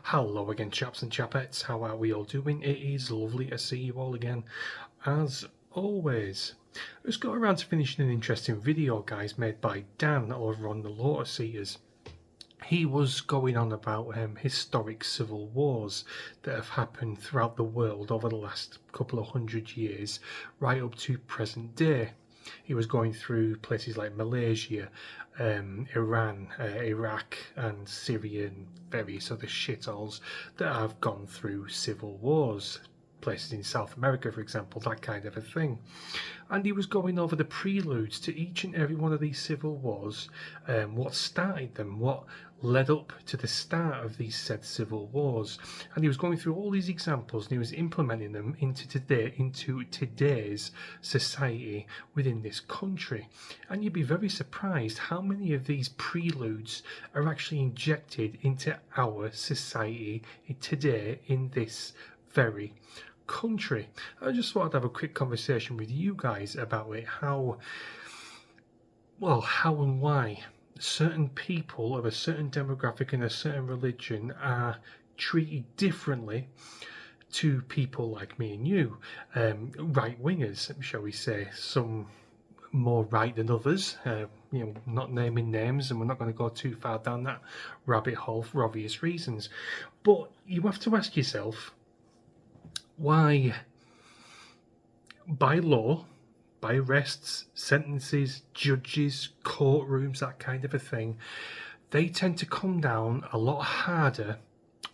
Hello again, chaps and chapettes. How are we all doing? It is lovely to see you all again, as always. I just got around to finishing an interesting video, guys, made by Dan over on the Lotus Eaters. He was going on about historic civil wars that have happened throughout the world over the last couple of 100 years, right up to present day. He was going through places like Malaysia, Iran, Iraq and Syria and various other shitholes that have gone through civil wars. Places in South America, for example, that kind of a thing. And he was going over the preludes to each and every one of these civil wars, what started them, what led up to the start of these said civil wars. And he was going through all these examples and he was implementing them into today's society within this country. And you'd be very surprised how many of these preludes are actually injected into our society today in this very country. I just thought I'd have a quick conversation with you guys about it, how and why certain people of a certain demographic and a certain religion are treated differently to people like me and you, right-wingers, shall we say, some more right than others, not naming names, and we're not going to go too far down that rabbit hole for obvious reasons. But you have to ask yourself, why, by law, by arrests, sentences, judges, courtrooms, that kind of a thing, they tend to come down a lot harder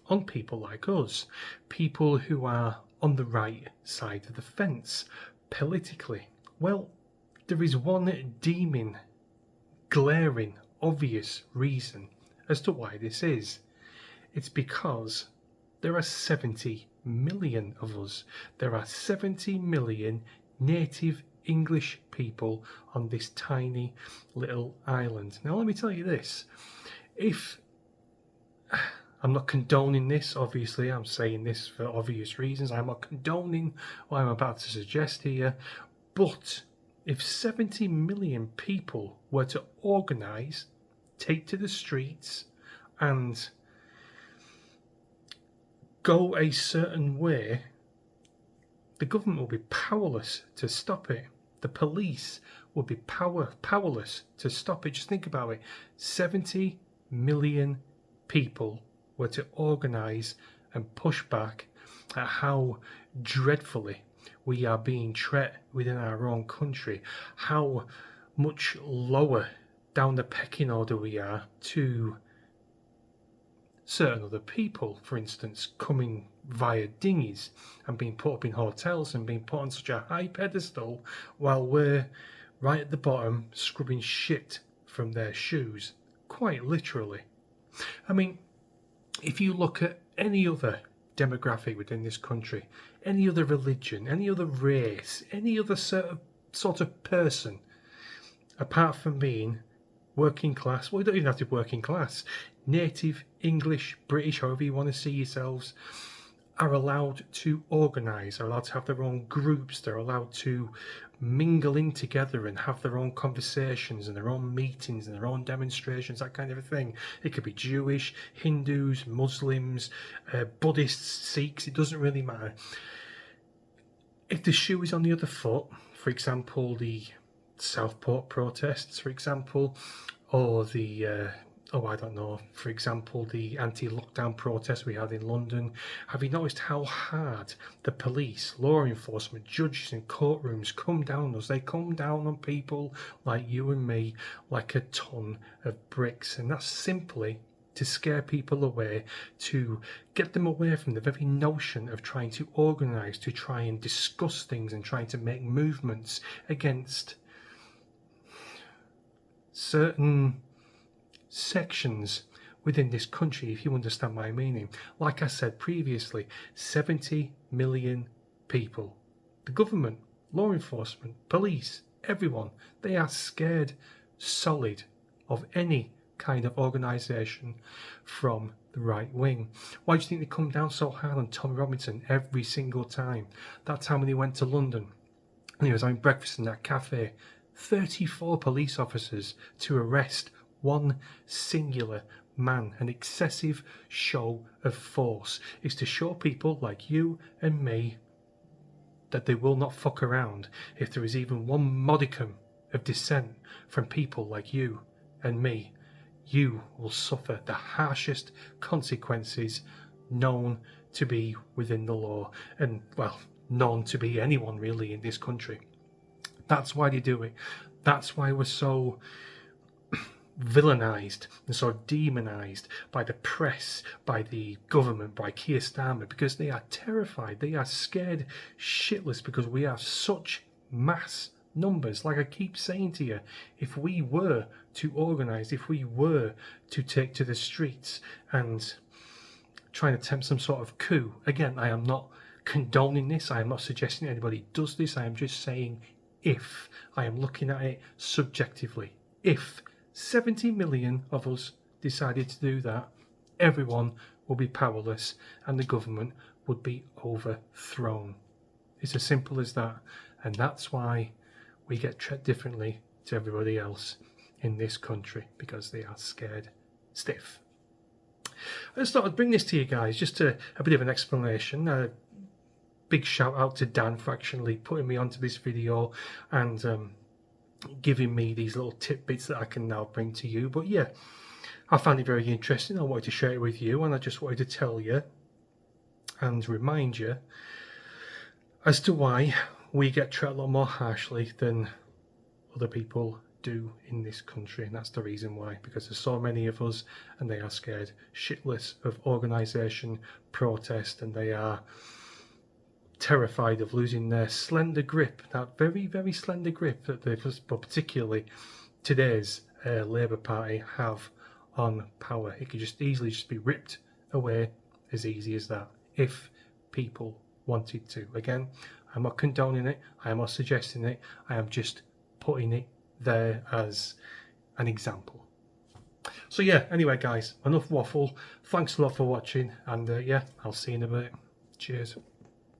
on people like us, people who are on the right side of the fence politically. Well, there is one deeming, glaring, obvious reason as to why this is. It's because there are 70 million of us. There are 70 million native English people on this tiny little island. Now let me tell you this, if I'm not condoning this, obviously I'm saying this for obvious reasons, I'm not condoning what I'm about to suggest here, but if 70 million people were to organise, take to the streets and go a certain way, the government will be powerless to stop it. The police will be powerless to stop it. Just think about it. 70 million people were to organise and push back at how dreadfully we are being treated within our own country, how much lower down the pecking order we are to certain other people, for instance, coming via dinghies and being put up in hotels and being put on such a high pedestal while we're right at the bottom scrubbing shit from their shoes, quite literally. I mean, if you look at any other demographic within this country, any other religion, any other race, any other sort of person, apart from being working class, well, you don't even have to be working class, native, English, British, however you want to see yourselves, are allowed to organise, are allowed to have their own groups, they're allowed to mingle in together and have their own conversations and their own meetings and their own demonstrations, that kind of a thing. It could be Jewish, Hindus, Muslims, Buddhists, Sikhs, it doesn't really matter. If the shoe is on the other foot, for example, the Southport protests, for example, or the for example, the anti-lockdown protests we had in London. Have you noticed how hard the police, law enforcement, judges and courtrooms come down on us? They come down on people like you and me like a ton of bricks, and that's simply to scare people away, to get them away from the very notion of trying to organise, to try and discuss things and trying to make movements against certain sections within this country, if you understand my meaning. Like I said previously, 70 million people. The government, law enforcement, police, everyone, they are scared solid of any kind of organisation from the right wing. Why do you think they come down so hard on Tommy Robinson every single time? That time when he went to London and he was having breakfast in that cafe, 34 police officers to arrest one singular man, an excessive show of force. It's to show people like you and me that they will not fuck around if there is even one modicum of dissent from people like you and me. You will suffer the harshest consequences known to be within the law, and well, known to be anyone really in this country. That's why they do it. That's why we're so villainized and so demonized by the press, by the government, by Keir Starmer, because they are terrified. They are scared shitless because we have such mass numbers. Like I keep saying to you, if we were to organise, if we were to take to the streets and try and attempt some sort of coup, again, I am not condoning this, I am not suggesting anybody does this, I am just saying if. I am looking at it subjectively. If 70 million of us decided to do that, everyone would be powerless and the government would be overthrown. It's as simple as that, and that's why we get treated differently to everybody else in this country, because they are scared stiff. I just thought I'd bring this to you guys, just a bit of an explanation. A big shout out to Dan for actually putting me onto this video and giving me these little tidbits that I can now bring to you. But yeah, I found it very interesting. I wanted to share it with you, and I just wanted to tell you and remind you as to why we get treated a lot more harshly than other people do in this country. And that's the reason why, because there's so many of us and they are scared shitless of organisation, protest, and they are terrified of losing their slender grip, that very, very slender grip that they've, but particularly today's Labour Party have on power. It could just easily just be ripped away as easy as that if people wanted to. Again, I'm not condoning it, I am not suggesting it, I am just putting it there as an example. So yeah, anyway guys, enough waffle. Thanks a lot for watching, and yeah, I'll see you in a bit. Cheers.